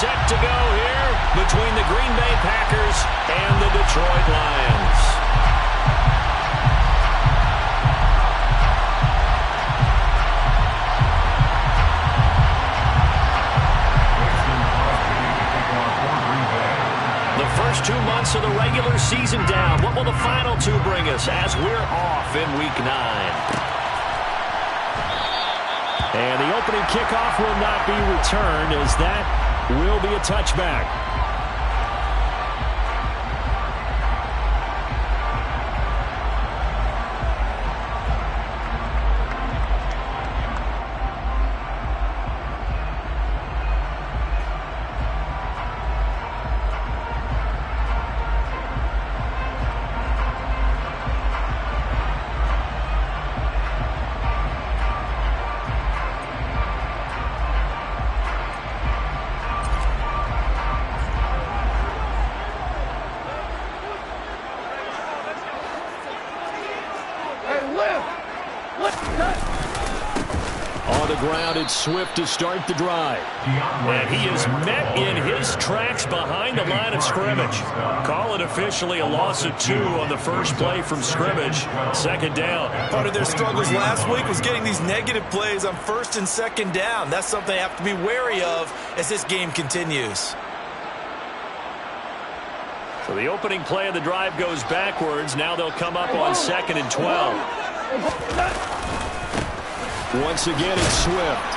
set to go here between the Green Bay Packers and the Detroit Lions. The first 2 months of the regular season down. What will the final two bring us as we're off in Week 9? And the opening kickoff will not be returned, as that will be a touchback. On the ground, it's Swift to start the drive. And he is met in his tracks behind the line of scrimmage. Call it officially a loss of 2 on the first play from scrimmage. Second down. Part of their struggles last week was getting these negative plays on first and second down. That's something they have to be wary of as this game continues. So the opening play of the drive goes backwards. Now they'll come up on 2nd and 12. Once again, it's Swift.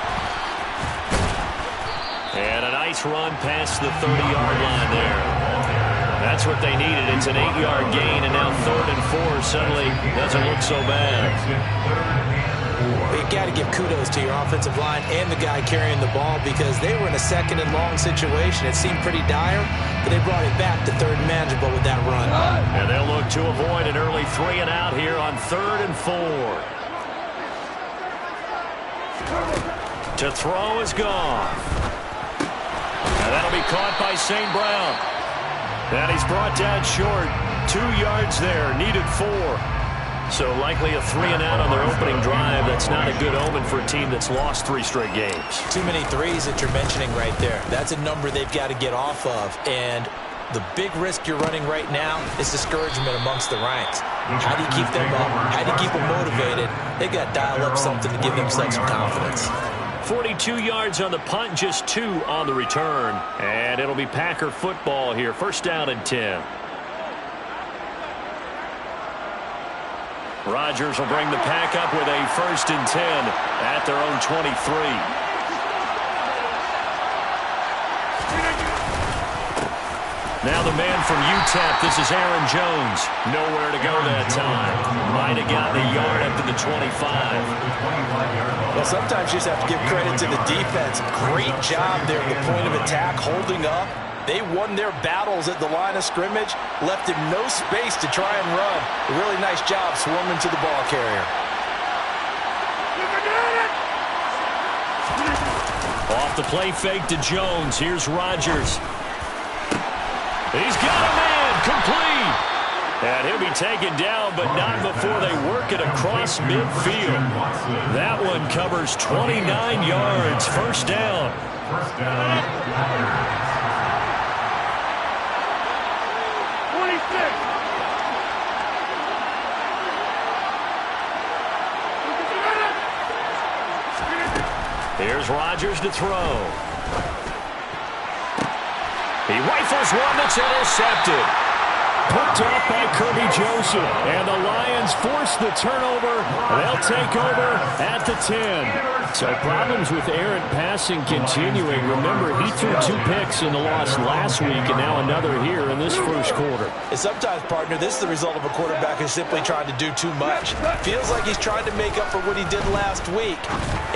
And a nice run past the 30-yard line there. That's what they needed. It's an 8-yard gain, and now 3rd and 4 suddenly doesn't look so bad. You got to give kudos to your offensive line and the guy carrying the ball, because they were in a 2nd and long situation. It seemed pretty dire, but they brought it back to 3rd and manageable with that run. And they'll look to avoid an early 3 and out here on 3rd and 4. To throw is gone. And that'll be caught by St. Brown. And he's brought down short. 2 yards there. Needed 4. So likely a 3 and out on their opening drive. That's not a good omen for a team that's lost 3 straight games. Too many threes that you're mentioning right there. That's a number they've got to get off of. And the big risk you're running right now is discouragement amongst the ranks. How do you keep them up? How do you keep them motivated? They got to dial up something to give themselves some confidence. 42 yards on the punt, just 2 on the return. And it'll be Packer football here. First down and 10. Rodgers will bring the Pack up with a 1st and 10 at their own 23. Now the man from UTEP, this is Aaron Jones. Nowhere to go that time. Might have gotten a yard up to the 25. Well, sometimes you just have to give credit to the defense. Great job there at the point of attack, holding up. They won their battles at the line of scrimmage, left him no space to try and run. A really nice job swarming to the ball carrier. Off the play fake to Jones. Here's Rodgers. He's got a man, complete. And he'll be taken down, but not before they work it across midfield. That one covers 29 yards. First down. First down. 26. Here's Rodgers to throw. He rifles one that's intercepted. Picked off by Kirby Joseph. And the Lions force the turnover. They'll take over at the 10. So problems with errant passing continuing. Remember, he threw 2 picks in the loss last week, and now another here in this first quarter. And sometimes, partner, this is the result of a quarterback who's simply trying to do too much. Feels like he's trying to make up for what he did last week,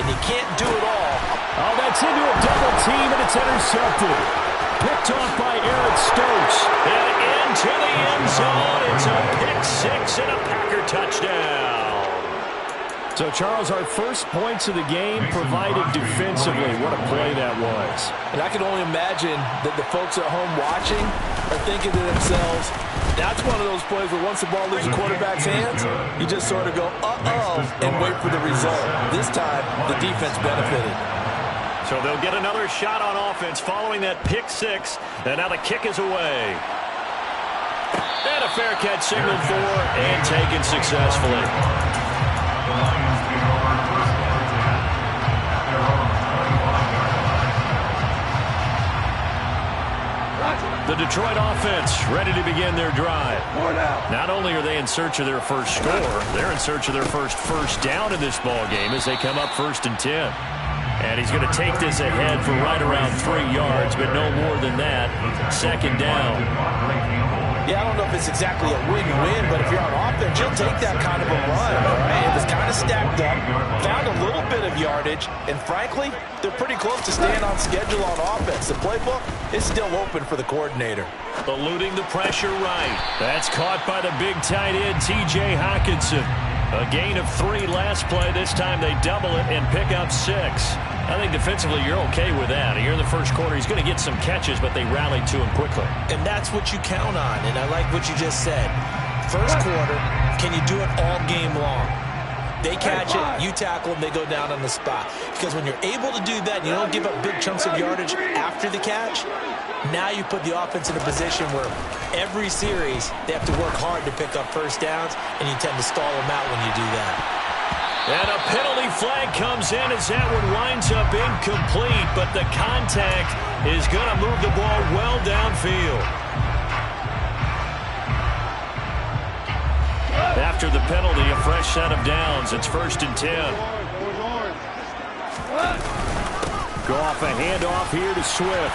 and you can't do it all. Oh, that's into a double team, and it's intercepted. Picked off by Eric Stokes. And into the end zone. It's a pick-6 and a Packer touchdown. So, Charles, our first points of the game provided defensively. What a play that was. And I can only imagine that the folks at home watching are thinking to themselves, that's one of those plays where once the ball leaves the quarterback's hands, you just sort of go, uh-oh, and wait for the result. This time, the defense benefited. So they'll get another shot on offense following that pick six. And now the kick is away. And a fair catch signaled for and taken successfully. The Detroit offense ready to begin their drive. Not only are they in search of their first score, they're in search of their first down in this ball game as they come up 1st and 10. And he's going to take this ahead for right around 3 yards, but no more than that. 2nd down. Yeah, I don't know if it's exactly a win-win, but if you're on offense, you'll take that kind of a run. Right? It was kind of stacked up, found a little bit of yardage, and frankly, they're pretty close to staying on schedule on offense. The playbook is still open for the coordinator. Eluding the pressure right. That's caught by the big tight end, T.J. Hockenson. A gain of 3 last play. This time they double it and pick up 6. I think defensively you're okay with that. Here in the first quarter, he's going to get some catches, but they rallied to him quickly. And that's what you count on, and I like what you just said. First quarter, can you do it all game long? They catch it, you tackle them, they go down on the spot. Because when you're able to do that and you don't give up big chunks of yardage after the catch, now you put the offense in a position where every series they have to work hard to pick up first downs, and you tend to stall them out when you do that. And a penalty flag comes in as that one winds up incomplete, but the contact is going to move the ball well downfield. After the penalty, a fresh set of downs. It's 1st and 10. Goff, a handoff here to Swift.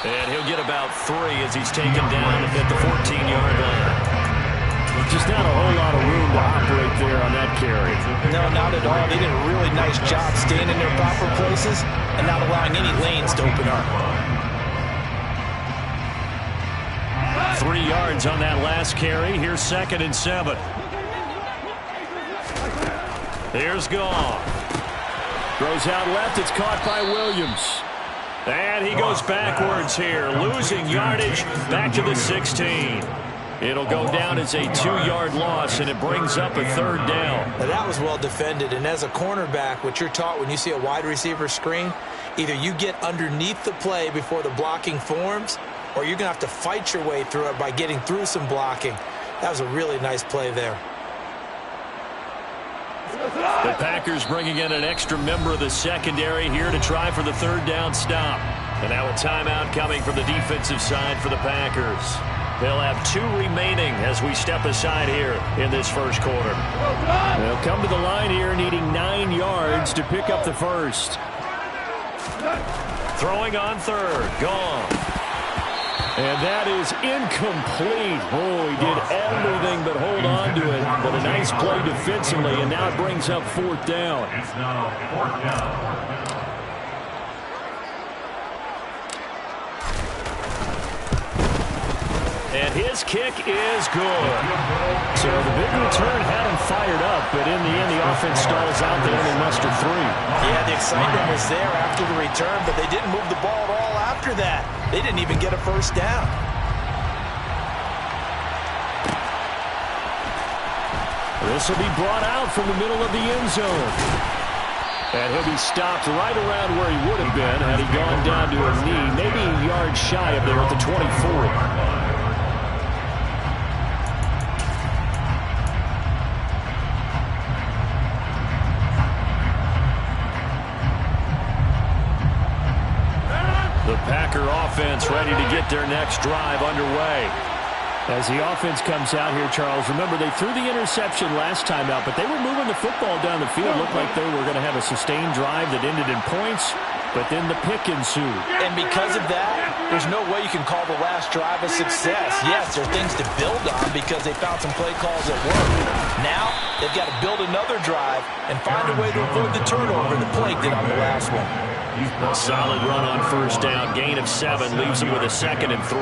And he'll get about 3 as he's taken down at the 14-yard line. Just not a whole lot of room to operate there on that carry. No, not at all. They did a really nice job staying in their proper places and not allowing any lanes to open up. 3 yards on that last carry. Here's 2nd and 7. Here's Goff. Throws out left. It's caught by Williams. And he goes backwards here, losing yardage back to the 16. It'll go down as a 2-yard loss, and it brings up a 3rd down. Now that was well defended, and as a cornerback, what you're taught when you see a wide receiver screen, either you get underneath the play before the blocking forms, or you're going to have to fight your way through it by getting through some blocking. That was a really nice play there. The Packers bringing in an extra member of the secondary here to try for the 3rd down stop. And now a timeout coming from the defensive side for the Packers. They'll have 2 remaining as we step aside here in this first quarter. They'll come to the line here needing 9 yards to pick up the first. Throwing on 3rd. Gone. And that is incomplete. Oh, he did everything but hold on to it. But a nice play defensively, and now it brings up 4th down. It's now 4th down. And his kick is good. So the big return had him fired up, but in the end, the offense stalls out. They only muster 3. Yeah, the excitement was there after the return, but they didn't move the ball at all after that. They didn't even get a first down. This will be brought out from the middle of the end zone. And he'll be stopped right around where he would have been had he gone down to a knee, maybe a yard shy of there at the 24. The Packer offense ready to get their next drive underway. As the offense comes out here, Charles, remember they threw the interception last time out, but they were moving the football down the field. Looked like they were going to have a sustained drive that ended in points, but then the pick ensued. And because of that, there's no way you can call the last drive a success. Yes, there are things to build on because they found some play calls that work. Now, they've got to build another drive and find a way to avoid the turnover that plagued it on the last one. A solid run on first down. Gain of 7 leaves them with a 2nd and 3.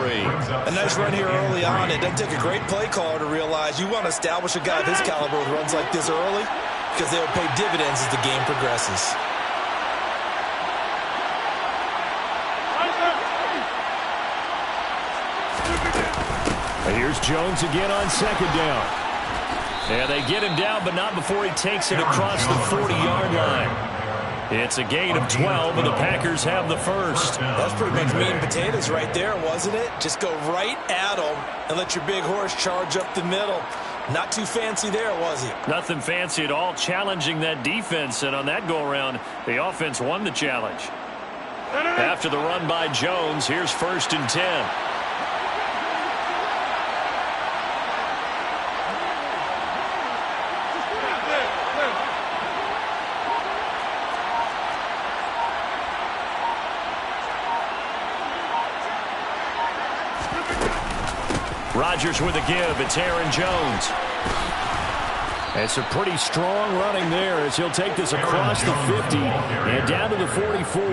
A nice run here early on. It doesn't take a great play caller to realize you want to establish a guy of his caliber with runs like this early because they'll pay dividends as the game progresses. Here's Jones again on 2nd down. And they get him down, but not before he takes it across the 40-yard line. It's a gain of 12, and the Packers have the first. That's pretty much meat and potatoes right there, wasn't it? Just go right at them and let your big horse charge up the middle. Not too fancy there, was he? Nothing fancy at all, challenging that defense, and on that go-around, the offense won the challenge. After the run by Jones, here's 1st and 10. Rodgers with a give. It's Aaron Jones. It's a pretty strong running there as he'll take this across the 50 and down to the 44.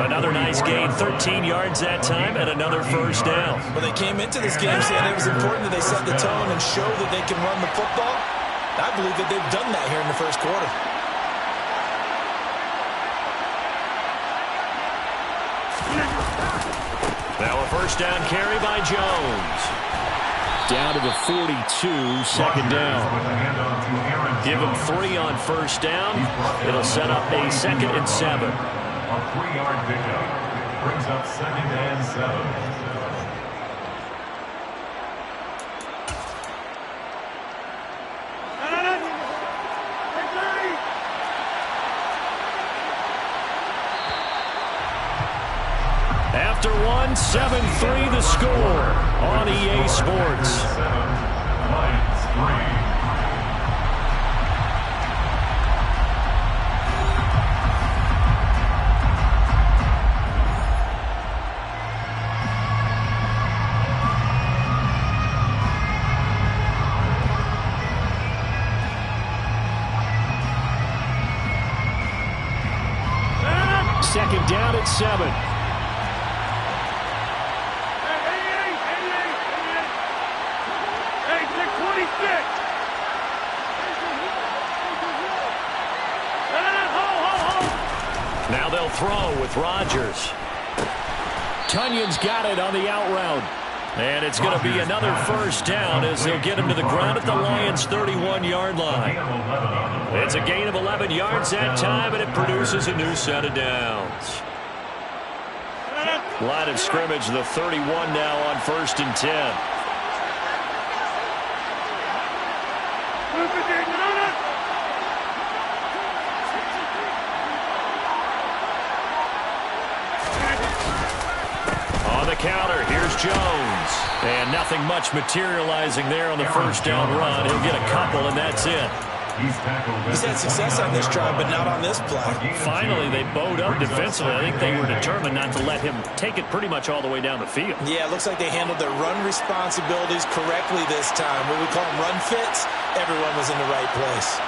Another nice gain, 13 yards that time, and another first down. Well, they came into this game saying it was important that they set the tone and show that they can run the football. I believe that they've done that here in the first quarter. Now a first down carry by Jones. Down to the 42, 2nd down. Give him 3 on first down. It'll set up a 2nd and 7. A 3-yard pickup brings up 2nd and 7. After 7-3 the score on EA Sports. Lions 3. Second down at 7. Now they'll throw with Rodgers. Tunyon's got it on the out route. And it's going to be another first down as they'll get him to the ground at the Lions' 31-yard line. It's a gain of 11 yards that time, and it produces a new set of downs. Line of scrimmage, the 31 now on 1st and 10. On the counter, here's Jones. And nothing much materializing there on the first down run. He'll get a couple, and that's it. He's had success on this drive, but not on this play. Finally, they bowed up defensively. I think they were determined not to let him take it pretty much all the way down the field. Yeah, it looks like they handled their run responsibilities correctly this time. What we call them run fits, everyone was in the right place.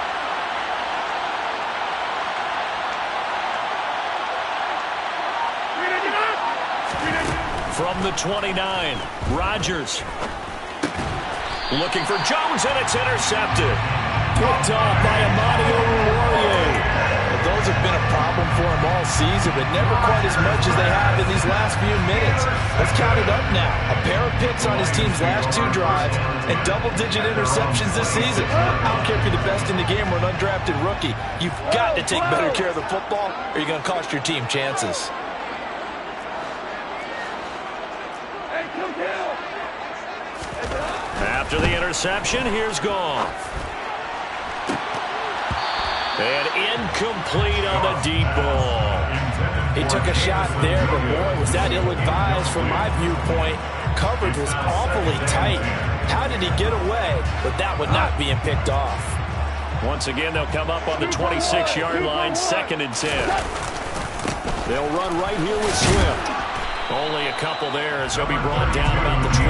From the 29, Rodgers looking for Jones, and it's intercepted. Picked off by Amani Oruwariye. Well, those have been a problem for him all season, but never quite as much as they have in these last few minutes. Let's count it up now. A pair of picks on his team's last 2 drives and double-digit interceptions this season. I don't care if you're the best in the game or an undrafted rookie. You've got to take better care of the football, or you're going to cost your team chances. After the interception, here's Goff. And incomplete on the deep ball. He took a shot there, but boy, was that ill-advised from my viewpoint. Coverage was awfully tight. How did he get away with that one not being picked off? Once again, they'll come up on the 26-yard line, 2nd and 10. They'll run right here with Swift. Only a couple there as he'll be brought down about the 28.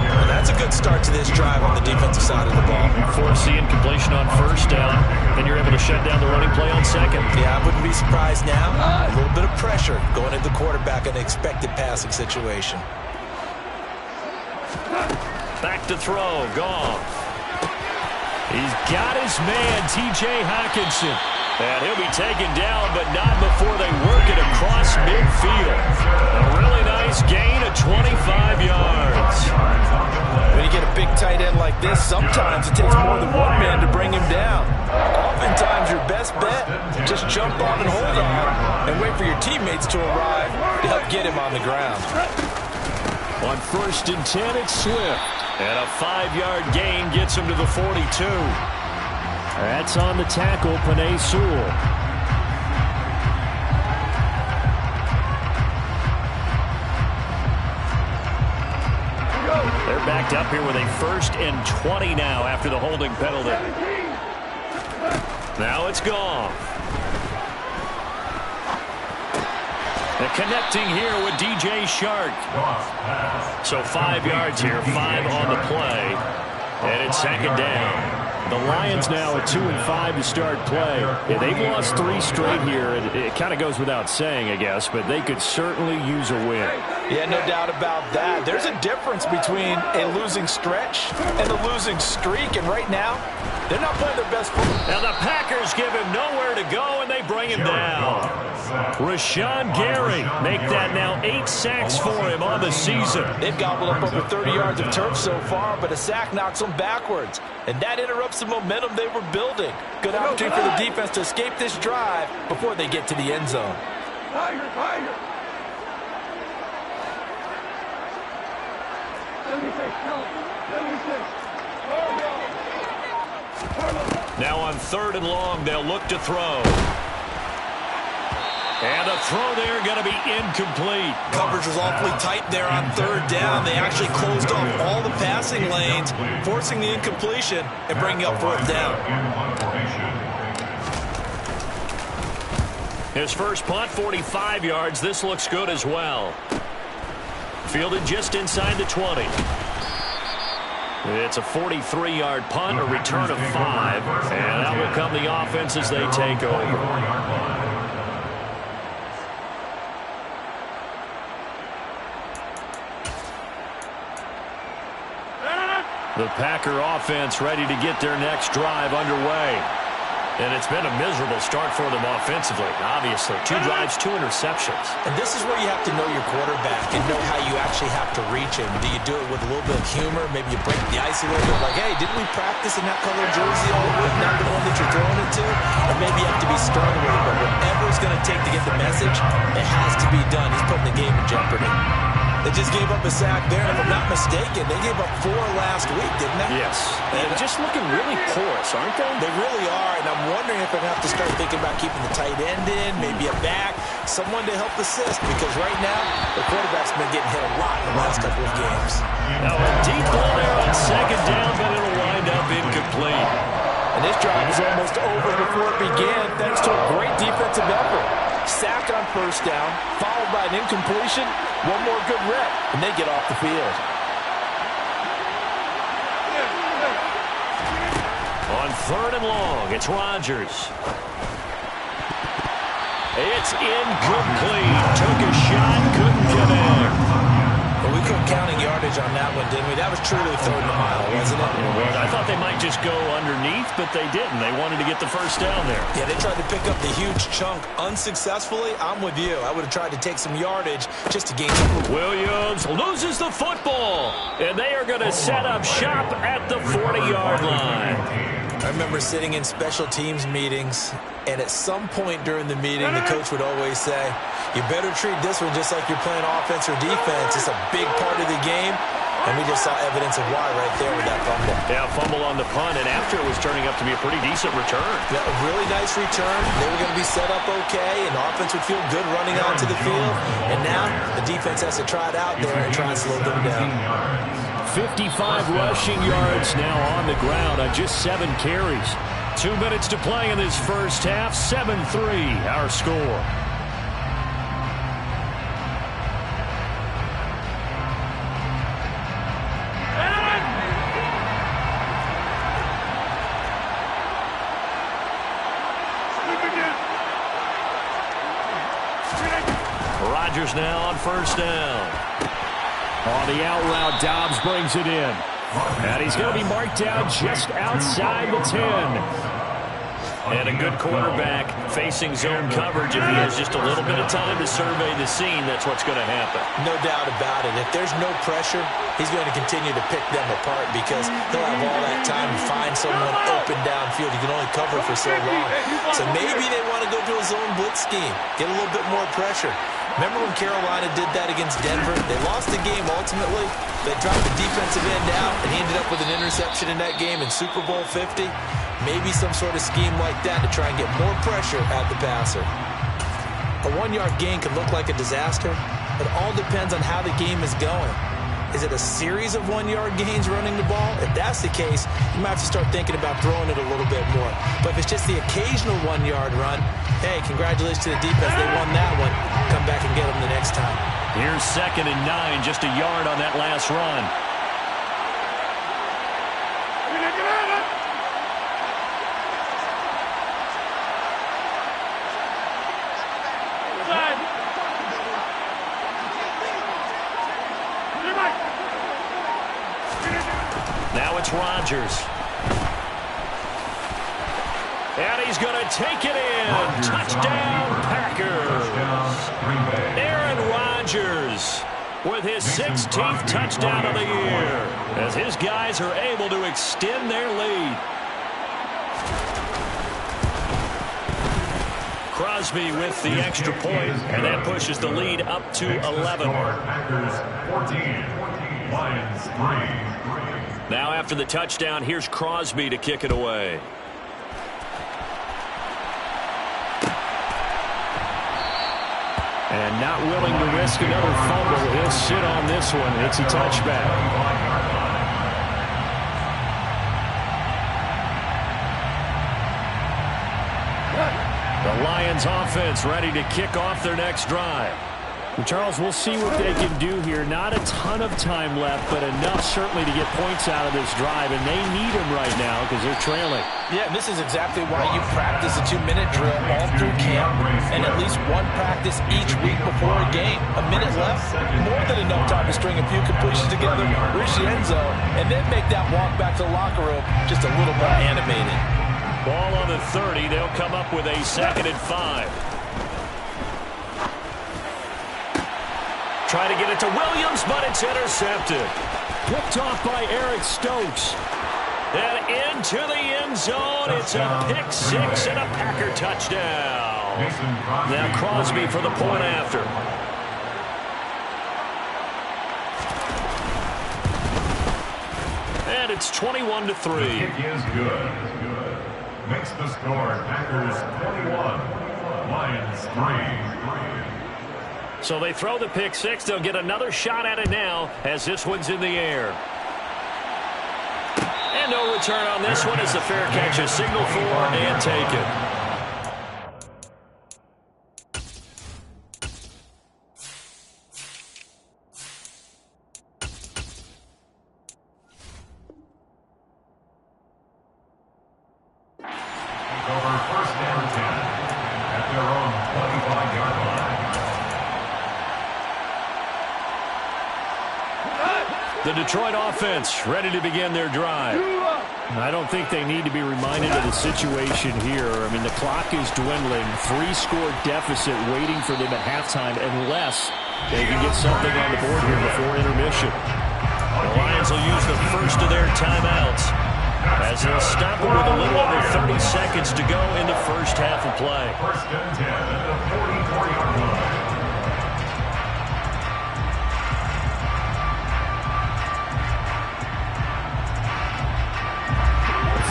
Well, that's a good start to this drive on the defensive side of the ball. Force the incompletion on first down, then you're able to shut down the running play on 2nd. Yeah, I wouldn't be surprised now. A little bit of pressure going into the quarterback in an expected passing situation. Back to throw, Goff. He's got his man, T.J. Hockenson. And he'll be taken down, but not before they work it across midfield. A really nice gain of 25 yards. When you get a big tight end like this, sometimes it takes more than one man to bring him down. Oftentimes sometimes your best bet, just jump on and hold on and wait for your teammates to arrive to help get him on the ground. On 1st and 10, it's Swift. And a 5-yard gain gets him to the 42. That's on the tackle, Penei Sewell. They're backed up here with a 1st and 20 now after the holding penalty. Now it's gone. And connecting here with DJ Shark. So 5 yards here, 5 on the play. And it's 2nd down. The Lions now at 2-5 to start play. Yeah, they've lost 3 straight here. It kind of goes without saying, I guess, but they could certainly use a win. Yeah, no doubt about that. There's a difference between a losing stretch and a losing streak, and right now, they're not playing their best football. Now the Packers give him nowhere to go, and they bring him down. Rashawn Gary make that now 8 sacks for him on the season. They've gobbled up over 30 yards of turf so far, but a sack knocks them backwards, and that interrupts the momentum they were building. Good opportunity for the defense to escape this drive before they get to the end zone. Now on 3rd and long, they'll look to throw. And a throw there going to be incomplete. Coverage was awfully tight there on 3rd down. They actually closed off all the passing lanes, forcing the incompletion and bringing up 4th down. His first punt, 45 yards. This looks good as well. Fielded just inside the 20. It's a 43-yard punt, a return of 5. And out will come the offense as they take over. The Packer offense ready to get their next drive underway. And it's been a miserable start for them offensively, obviously. 2 drives, 2 interceptions. And this is where you have to know your quarterback and know how you actually have to reach him. Do you do it with a little bit of humor? Maybe you break the ice a little bit, like, hey, didn't we practice in that color jersey all week, not the one that you're throwing it to? Or maybe you have to be stern with it, but whatever it's going to take to get the message, it has to be done. He's putting the game in jeopardy. They just gave up a sack there, and if I'm not mistaken, they gave up 4 last week, didn't they? Yes. And just looking really porous, aren't they? They really are, and I'm wondering if they're going to have to start thinking about keeping the tight end in, maybe a back, someone to help assist, because right now, the quarterback's been getting hit a lot in the last couple of games. Now a deep ball there on 2nd down, but it'll wind up incomplete. And this drive was almost over before it began, thanks to a great defensive effort. Sack on 1st down, followed by an incompletion, 1 more good rep, and they get off the field. On 3rd and long, it's Rodgers. It's incomplete. Took a shot, couldn't get in. Well, we couldn't count yardage on that one, didn't we? That was truly 3rd and a mile, wasn't it? Well, I thought they might just go underneath, but they didn't. They wanted to get the 1st down there. Yeah, they tried to pick up the huge chunk unsuccessfully. I'm with you. I would have tried to take some yardage just to gain some. Williams loses the football, and they are going to set up shop at the 40-yard line. I remember sitting in special teams meetings, and at some point during the meeting, the coach would always say, you better treat this one just like you're playing offense or defense. It's a big part of the game, and we just saw evidence of why right there with that fumble. Yeah, fumble on the punt, and after it was turning up to be a pretty decent return. Yeah, a really nice return. They were going to be set up okay, and the offense would feel good running onto the field. And now the defense has to try it out there and try and slow them down. 55 rushing yards now on the ground on just 7 carries. 2 minutes to play in this first half. 7-3 our score. Rodgers now on 1st down. On the out route, Dobbs brings it in. And he's going to be marked down just outside the 10. And a good quarterback facing zone coverage. If he has just a little bit of time to survey the scene, that's what's going to happen. No doubt about it. If there's no pressure, he's going to continue to pick them apart because he'll have all that time to find someone open downfield. He can only cover for so long. So maybe they want to go to a zone blitz scheme, get a little bit more pressure. Remember when Carolina did that against Denver? They lost the game ultimately. They dropped the defensive end out, and he ended up with an interception in that game in Super Bowl 50. Maybe some sort of scheme like that to try and get more pressure at the passer. A 1-yard gain can look like a disaster. It all depends on how the game is going. Is it a series of 1-yard gains running the ball? If that's the case, you might have to start thinking about throwing it a little bit more. But if it's just the occasional 1-yard run, hey, congratulations to the defense. They won that one. Come back and get them the next time. Here's 2nd and 9, just a yard on that last run. Now it's Rodgers. And he's going to take it in. Touchdown, Packers. Aaron Rodgers with his 16th touchdown of the year as his guys are able to extend their lead. Crosby with the extra point, and that pushes the lead up to 11. Packers 14, Lions 3. Now after the touchdown, here's Crosby to kick it away. And not willing to risk another fumble. He'll sit on this one. It's a touchback. The Lions offense ready to kick off their next drive. Well, Charles, we'll see what they can do here. Not a ton of time left, but enough certainly to get points out of this drive, and they need them right now because they're trailing. Yeah, this is exactly why you practice a 2-minute drill all through camp and at least one practice each week before a game. A minute left, more than enough time to string a few completions together, reach the end zone, and then make that walk back to the locker room just a little more animated. Ball on the 30. They'll come up with a 2nd and 5. Try to get it to Williams, but it's intercepted. Picked off by Eric Stokes. And into the end zone. It's a pick 6 and a Packer touchdown. Now Crosby for the point after. And it's 21-3. Kick is good. Makes the score Packers 21, Lions 3. So they throw the pick 6. They'll get another shot at it now as this one's in the air. And no return on this one as the fair catch is signaled for and taken. Over 1st and 10 at their own 25-yard line. The Detroit offense ready to begin their drive. I don't think they need to be reminded of the situation here. I mean, the clock is dwindling. 3-score deficit waiting for them at halftime unless they can get something on the board here before intermission. The Lions will use the first of their timeouts as they'll stop it with a little over 30 seconds to go in the first half of play. 1st and 10 at the 44-yard line.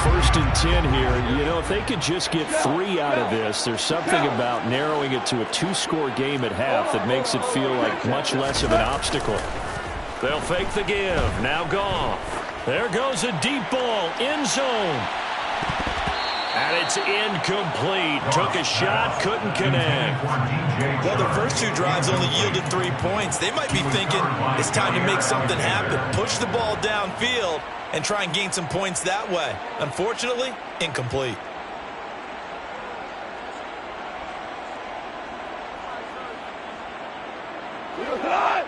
First and 10 here. You know, if they could just get 3 out of this, there's something about narrowing it to a 2-score game at half that makes it feel like much less of an obstacle. They'll fake the give. Now Goff. There goes a deep ball. End zone. And it's incomplete. Took a shot, couldn't connect. Well, the first 2 drives only yielded 3 points. They might be thinking it's time to make something happen. Push the ball downfield and try and gain some points that way. Unfortunately, incomplete.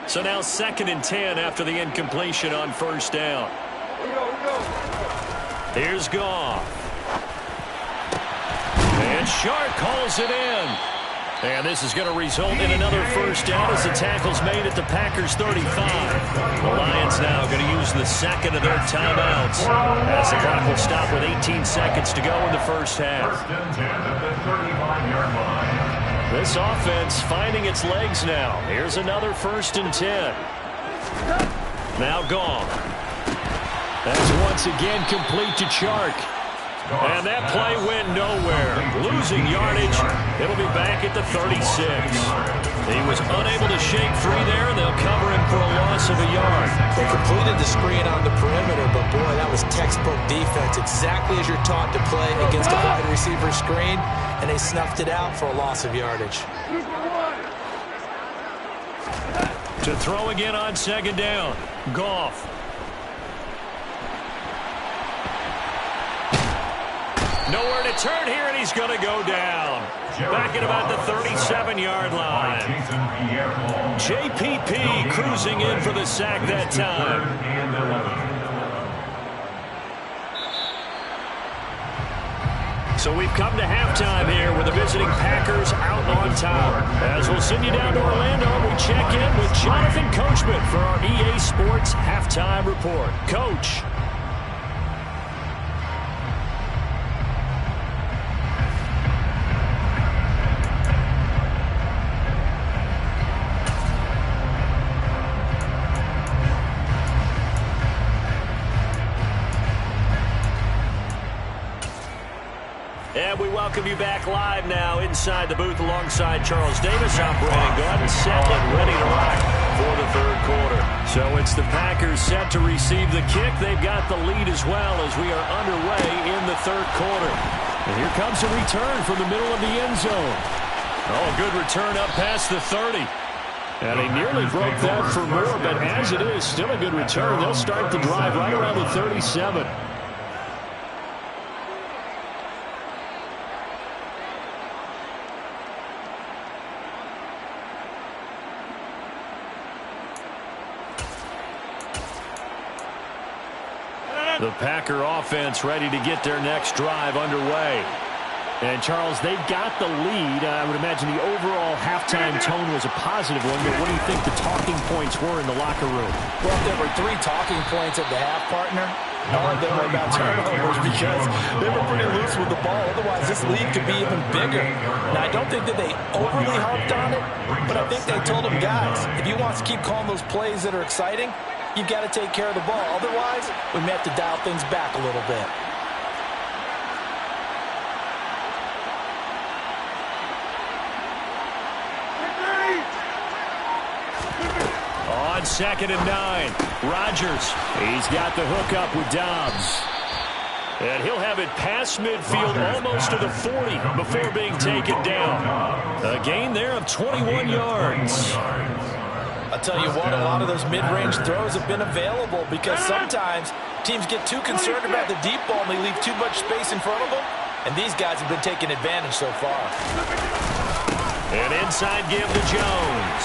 So now 2nd and 10 after the incompletion on first down. Here's Goff. And Shark calls it in. And this is going to result in another first down as the tackle's made at the Packers' 35. The Lions now going to use the second of their timeouts as the clock will stop with 18 seconds to go in the first half. First and 10 at the 35-yard line. This offense finding its legs now. Here's another first and 10. Now gone. That's once again complete to Chark. And that play went nowhere. Losing yardage. It'll be back at the 36. He was unable to shake free there, and they'll cover him for a loss of a yard. They completed the screen on the perimeter, but boy, that was textbook defense. Exactly as you're taught to play against a wide receiver screen, and they snuffed it out for a loss of yardage. To throw again on second down. Goff. Nowhere to turn here, and he's going to go down. Back at about the 37-yard line. JPP cruising in for the sack that time. So we've come to halftime here with the visiting Packers out on top. As we'll send you down to Orlando, we check in with Jonathan Coachman for our EA Sports Halftime Report. Coach. And we welcome you back live now inside the booth alongside Charles Davis. I'm Brandon Gaudin, set and ready to rock for the third quarter. So it's the Packers set to receive the kick. They've got the lead as well as we are underway in the third quarter. And here comes a return from the middle of the end zone. Oh, a good return up past the 30. And he nearly broke that for more, but as it is, still a good return. They'll start the drive right around the 37. The Packer offense ready to get their next drive underway. And, Charles, they've got the lead. I would imagine the overall halftime tone was a positive one, but what do you think the talking points were in the locker room? Well, if there were 3 talking points at the half, partner, all of them were about turnovers because they were pretty loose with the ball. Otherwise, this lead could be even bigger. Now, I don't think that they overly harped on it, but I think they told them, guys, if you want to keep calling those plays that are exciting, you've got to take care of the ball. Otherwise, we may have to dial things back a little bit. On second and 9, Rodgers. He's got the hook up with Dobbs. And he'll have it past midfield almost to the 40 before being taken down. A gain there of 21 yards. I'll tell you what, a lot of those mid-range throws have been available because sometimes teams get too concerned about the deep ball and they leave too much space in front of them. And these guys have been taking advantage so far. And inside give to Jones.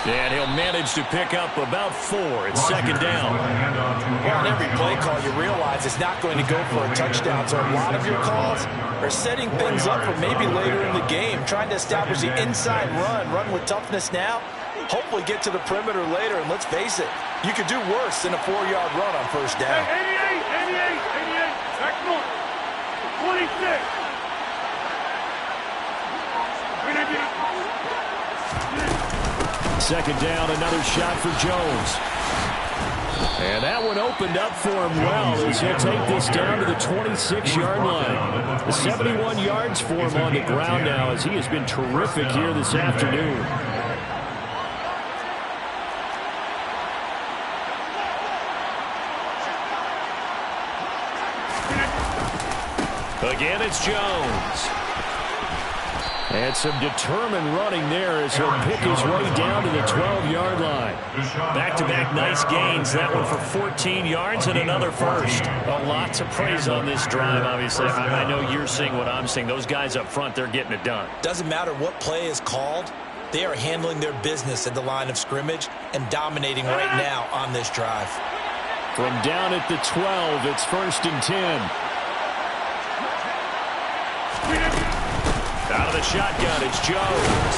And he'll manage to pick up about 4. It's second down. On every play call, you realize it's not going to go for a touchdown. So a lot of your calls are setting things up for maybe later in the game, trying to establish the inside run with toughness now. Hopefully get to the perimeter later, and let's face it, you could do worse than a 4-yard run on first down. 88, second one, 26. Second down, another shot for Jones. And that one opened up for him well as he'll take this down to the 26-yard line. The 71 yards for him on the ground now as he has been terrific here this afternoon. Again, it's Jones. And some determined running there as he'll pick his way down to the 12-yard line. Back-to-back nice gains. That one for 14 yards and another first. A lot to praise on this drive, obviously. I know you're seeing what I'm seeing. Those guys up front, they're getting it done. Doesn't matter what play is called. They are handling their business at the line of scrimmage and dominating right now on this drive. From down at the 12, it's first and 10. Out of the shotgun, it's Jones.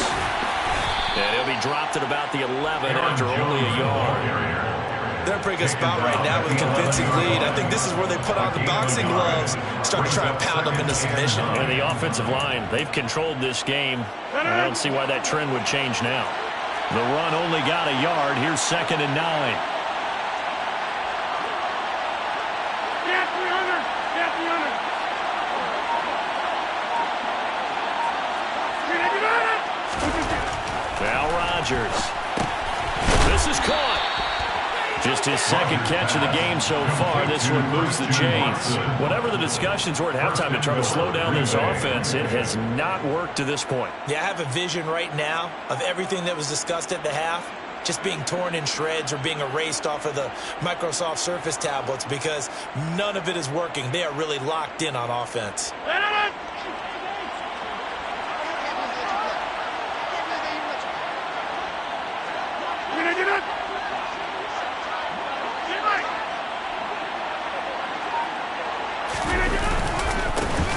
And he'll be dropped at about the 11 after only a yard. They're in a pretty good spot right now with a convincing lead. I think this is where they put on the boxing gloves, start to try and pound them into submission. And the offensive line, they've controlled this game. I don't see why that trend would change now. The run only got a yard. Here's 2nd and 9. Get 300. Get 300. Now Rodgers. This is caught. Just his 2nd catch of the game so far. This one moves the chains. Whatever the discussions were at halftime to try to slow down this offense, it has not worked to this point. Yeah, I have a vision right now of everything that was discussed at the half just being torn in shreds or being erased off of the Microsoft Surface tablets because none of it is working. They are really locked in on offense.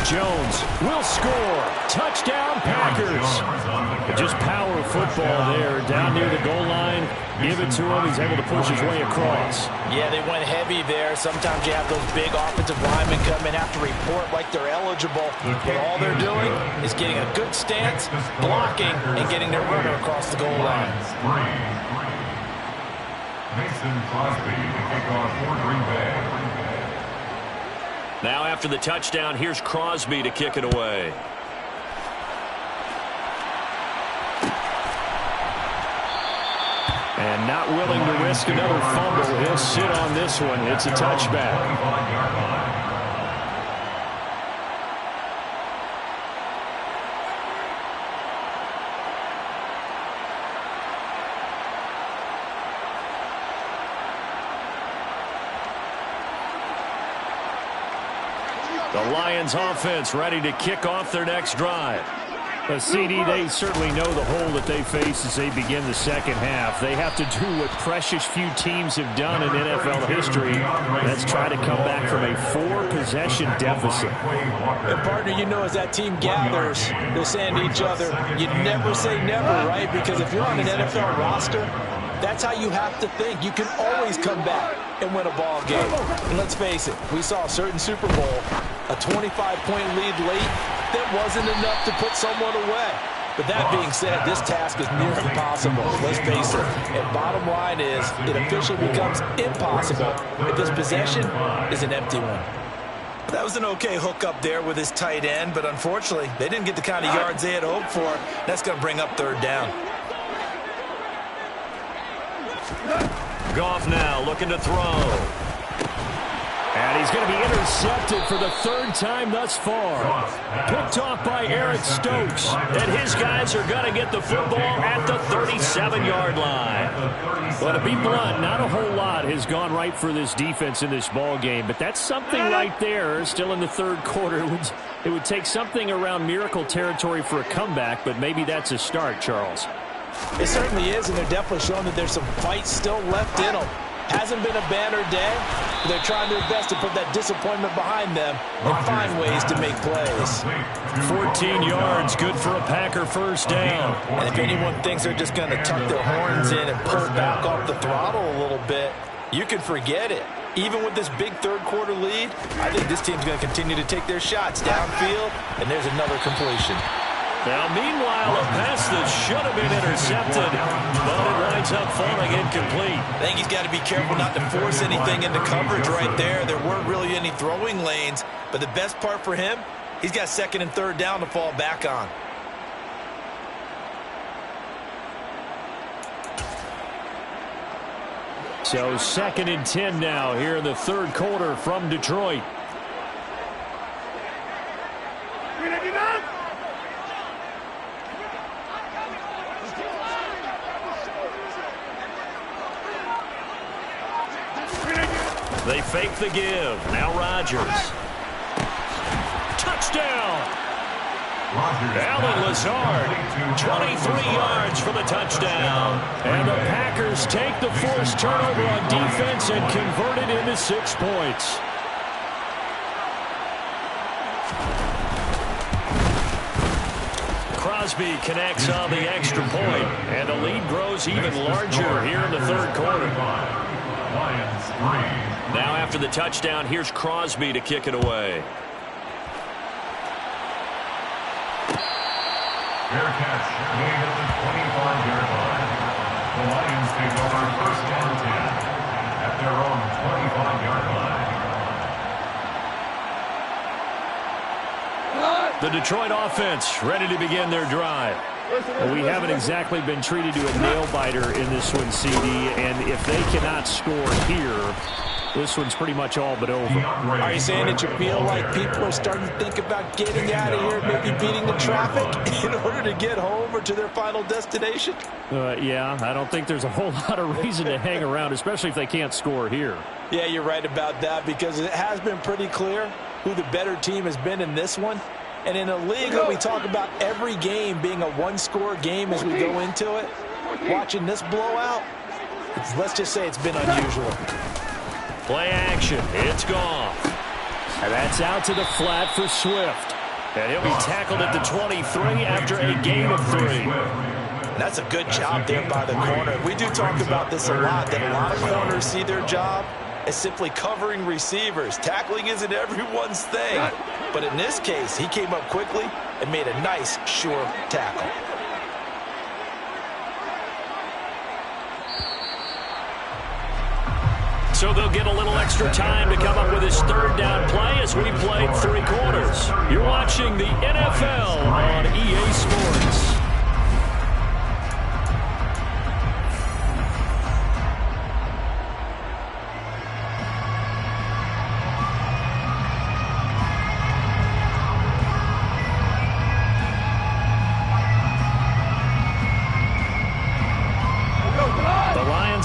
Jones will score. Touchdown, Packers. Just power football there. Down near the goal line. Give it to him. He's able to push his way across. Yeah, they went heavy there. Sometimes you have those big offensive linemen come in, have to report like they're eligible. But all they're doing is getting a good stance, blocking, and getting their runner across the goal line. Mason Crosby to kick off for Green Bay. Now after the touchdown, here's Crosby to kick it away. And not willing to risk another fumble. He'll sit on this one. It's a touchback. The Lions offense ready to kick off their next drive. CD, they certainly know the hole that they face as they begin the second half. They have to do what precious few teams have done in NFL history. That's try to come back from a 4-possession deficit. And partner, you know, as that team gathers, they're saying to each other, you never say never, right? Because if you're on an NFL roster, that's how you have to think. You can always come back and win a ball game. And let's face it, we saw a certain Super Bowl, a 25-point lead late, that wasn't enough to put someone away. But that being said, this task is near impossible. Let's face it. And bottom line is, it officially becomes impossible if this possession is an empty one. That was an okay hook up there with his tight end, but unfortunately, they didn't get the kind of yards they had hoped for. That's going to bring up 3rd down. Goff now looking to throw. And he's going to be intercepted for the 3rd time thus far. Picked off by Eric Stokes. And his guys are going to get the football at the 37-yard line. Well, to be blunt, not a whole lot has gone right for this defense in this ball game. But that's something right there. Still in the 3rd quarter. It would take something around miracle territory for a comeback. But maybe that's a start, Charles. It certainly is, and they're definitely showing that there's some fight still left in them. Hasn't been a banner day, but they're trying their best to put that disappointment behind them and find ways to make plays. 14 yards, good for a Packer 1st down. And if anyone thinks they're just going to tuck their horns in and pull back off the throttle a little bit, you can forget it. Even with this big 3rd quarter lead, I think this team's going to continue to take their shots downfield, and there's another completion. Now, meanwhile, a pass that should have been intercepted, but it winds up falling incomplete. I think he's got to be careful not to force anything into coverage right there. There weren't really any throwing lanes, but the best part for him, he's got 2nd and 3rd down to fall back on. So 2nd and 10 now here in the 3rd quarter from Detroit. They fake the give. Now Rodgers. Touchdown! Allen Lazard, 23 yards for the touchdown. And the Packers take the forced turnover on defense and convert it into 6 points. Crosby connects on the extra point, and the lead grows even larger here in the third quarter. Now after the touchdown, here's Crosby to kick it away. Fair catch made at the 25-yard line. The Lions take over first and 10 at their own 25-yard line. The Detroit offense ready to begin their drive. Well, we haven't exactly been treated to a nail-biter in this one, CD, and if they cannot score here, this one's pretty much all but over. Are you saying that you feel like people are starting to think about getting out of here, maybe beating the traffic in order to get home or to their final destination? Yeah, I don't think there's a whole lot of reason to hang around, especially if they can't score here. Yeah, you're right about that, because it has been pretty clear who the better team has been in this one. And in a league where we talk about every game being a one-score game as we go into it, watching this blowout, let's just say it's been unusual. Play action. It's gone. And that's out to the flat for Swift. And he'll be tackled at the 23 after a gain of 3. That's a good job there by the corner. We do talk about this a lot, that a lot of corners see their job as simply covering receivers. Tackling isn't everyone's thing. But in this case, he came up quickly and made a nice, sure tackle. So they'll get a little extra time to come up with his third down play as we played 3 quarters. You're watching the NFL on EA Sports.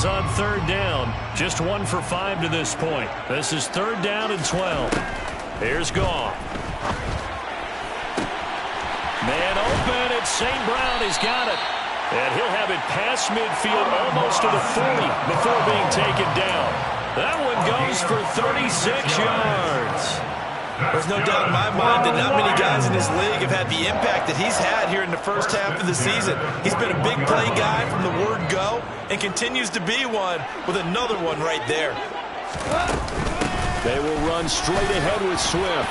On third down, just 1 for 5 to this point. This is 3rd down and 12. Here's Goff. Man open, it's St. Brown. He's got it. And he'll have it past midfield almost to the 40 before being taken down. That one goes for 36 yards. There's no doubt in my mind that not many guys in this league have had the impact that he's had here in the first half of the season. He's been a big play guy from the word go and continues to be one with another one right there. They will run straight ahead with Swift.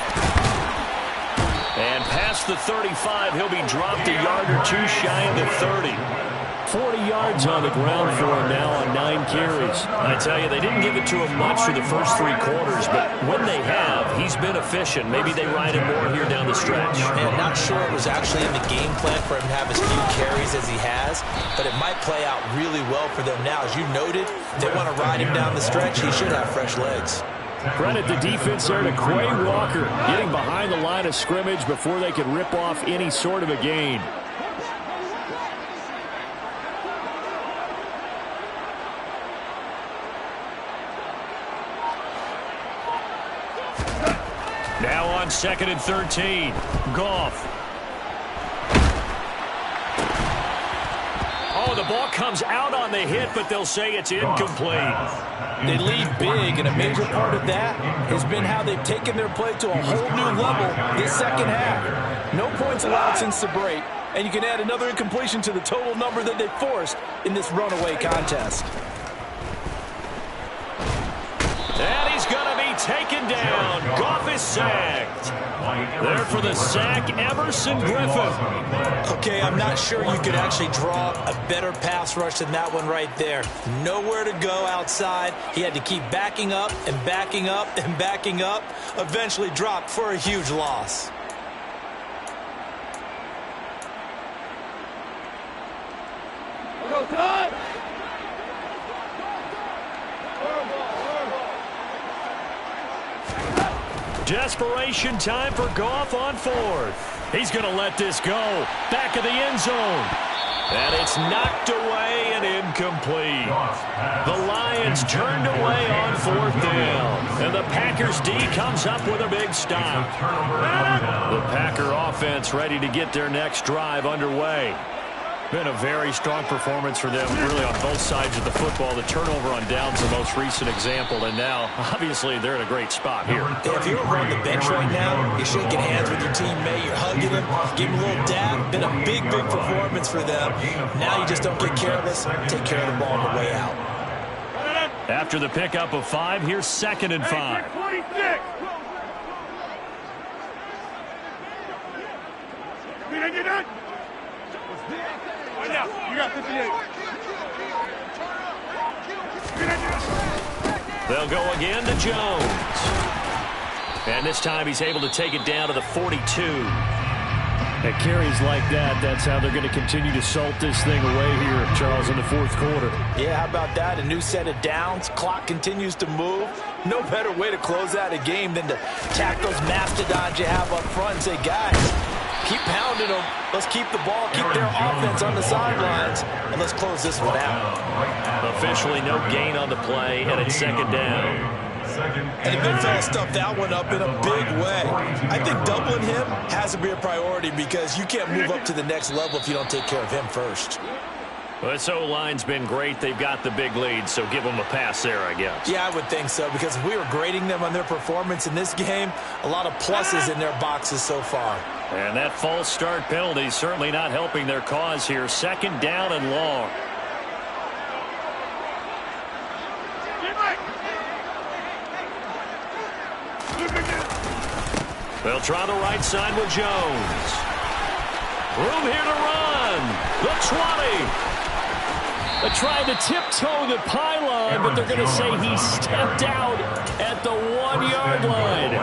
And past the 35, he'll be dropped a yard or 2 shy of the 30. 40 yards on the ground for him now on 9 carries. I tell you, they didn't give it to him much for the first 3 quarters, but when they have, he's been efficient. Maybe they ride him more here down the stretch. And not sure it was actually in the game plan for him to have as few carries as he has, but it might play out really well for them now. As you noted, they want to ride him down the stretch. He should have fresh legs. Credit the defense there to Quay Walker, getting behind the line of scrimmage before they could rip off any sort of a gain. Now on 2nd and 13, Goff. Oh, the ball comes out on the hit, but they'll say it's incomplete. They lead big, and a major part of that has been how they've taken their play to a whole new level this second half. No points allowed since the break, and you can add another incompletion to the total number that they forced in this runaway contest. And he's going to be taken down. Goff is sacked. There for the sack, Everson Griffin. Okay, I'm not sure you could actually draw a better pass rush than that one right there. Nowhere to go outside. He had to keep backing up and backing up and backing up. Eventually dropped for a huge loss. Go, Todd! Desperation time for Goff on 4th. He's going to let this go. Back of the end zone. And it's knocked away and incomplete. The Lions turned away on 4th down. And the Packers D comes up with a big stop. The Packer offense ready to get their next drive underway. Been a very strong performance for them, really, on both sides of the football. The turnover on downs the most recent example, and now, obviously, they're in a great spot here. Yeah, if you're over on the bench right now, you're shaking hands with your teammate, you're hugging him, giving him a little dab. Been a big, big performance for them. Now you just don't get careless. Take care of the ball on the way out. After the pickup of 5, here's 2nd and 5. 26. You got 58. They'll go again to Jones. And this time he's able to take it down to the 42. At carries like that, that's how they're going to continue to salt this thing away here, Charles, in the 4th quarter. Yeah, how about that? A new set of downs. Clock continues to move. No better way to close out a game than to tack those mastodons you have up front and say, guys, keep pounding them. Let's keep the ball, keep their offense on the sidelines, and let's close this one out. Officially no gain on the play, and it's 2nd down. And the big fella stuffed that one up in a big way. I think doubling him has to be a priority because you can't move up to the next level if you don't take care of him first. Well, this O-line's been great. They've got the big lead, so give them a pass there, I guess. Yeah, I would think so, because if we were grading them on their performance in this game, a lot of pluses in their boxes so far. And that false start penalty is certainly not helping their cause here. 2nd down and long. They'll try the right side with Jones. Room here to run. The 20. They're trying to tiptoe the pylon, but they're going to say he stepped out at the 1-yard line.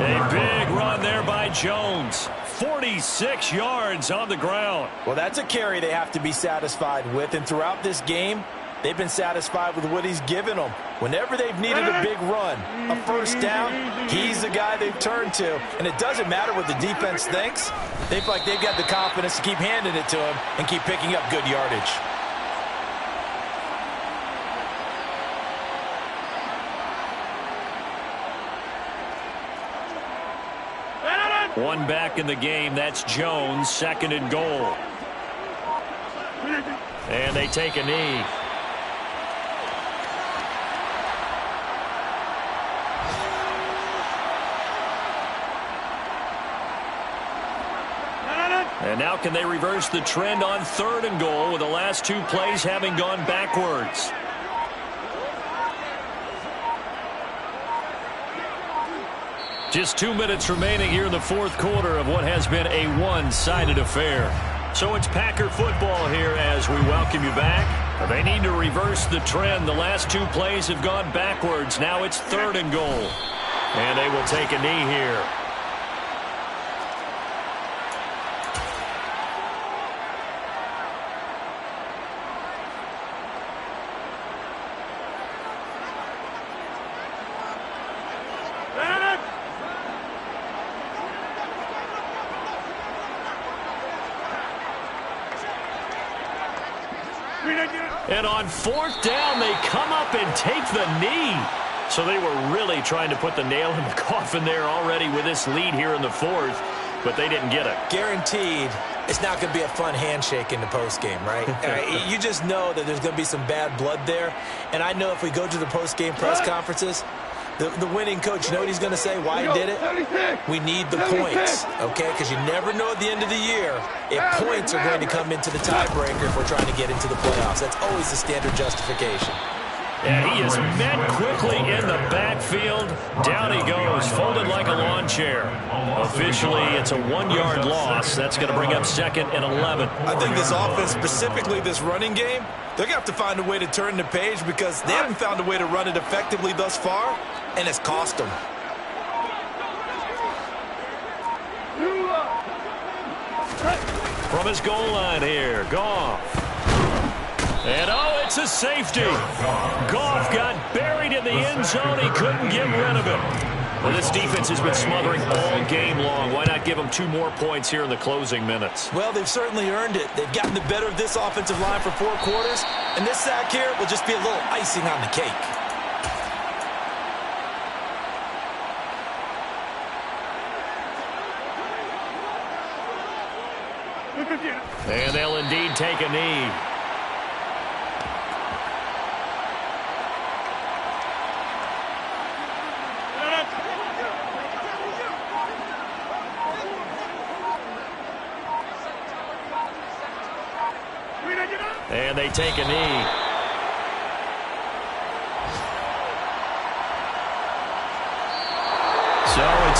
A big run there by Jones. 46 yards on the ground. Well, that's a carry they have to be satisfied with, and throughout this game, they've been satisfied with what he's given them. Whenever they've needed a big run, a 1st down, he's the guy they've turned to. And it doesn't matter what the defense thinks. They feel like they've got the confidence to keep handing it to him and keep picking up good yardage. One back in the game. That's Jones. 2nd and goal. And they take a knee. And now can they reverse the trend on 3rd and goal with the last 2 plays having gone backwards? Just 2 minutes remaining here in the 4th quarter of what has been a one-sided affair. So it's Packer football here as we welcome you back. They need to reverse the trend. The last 2 plays have gone backwards. Now it's 3rd and goal. And they will take a knee here. And on 4th down, they come up and take the knee. So they were really trying to put the nail in the coffin there already with this lead here in the 4th, but they didn't get it. Guaranteed, it's not going to be a fun handshake in the postgame, right? You just know that there's going to be some bad blood there. And I know if we go to the postgame press conferences, the winning coach, you know what he's going to say, why he did it? We need the points, okay? Because you never know at the end of the year if points are going to come into the tiebreaker if we're trying to get into the playoffs. That's always the standard justification. And he is met quickly in the backfield. Down he goes, folded like a lawn chair. Officially, it's a 1-yard loss. That's going to bring up 2nd and 11. I think this offense, specifically this running game, they're going to have to find a way to turn the page because they haven't found a way to run it effectively thus far, and it's cost them. From his goal line here, Goff. And, oh, it's a safety. Goff got buried in the end zone. He couldn't get rid of it. Well, this defense has been smothering all game long. Why not give them 2 more points here in the closing minutes? Well, they've certainly earned it. They've gotten the better of this offensive line for 4 quarters, and this sack here will just be a little icing on the cake. And they'll indeed take a knee. And they take a knee.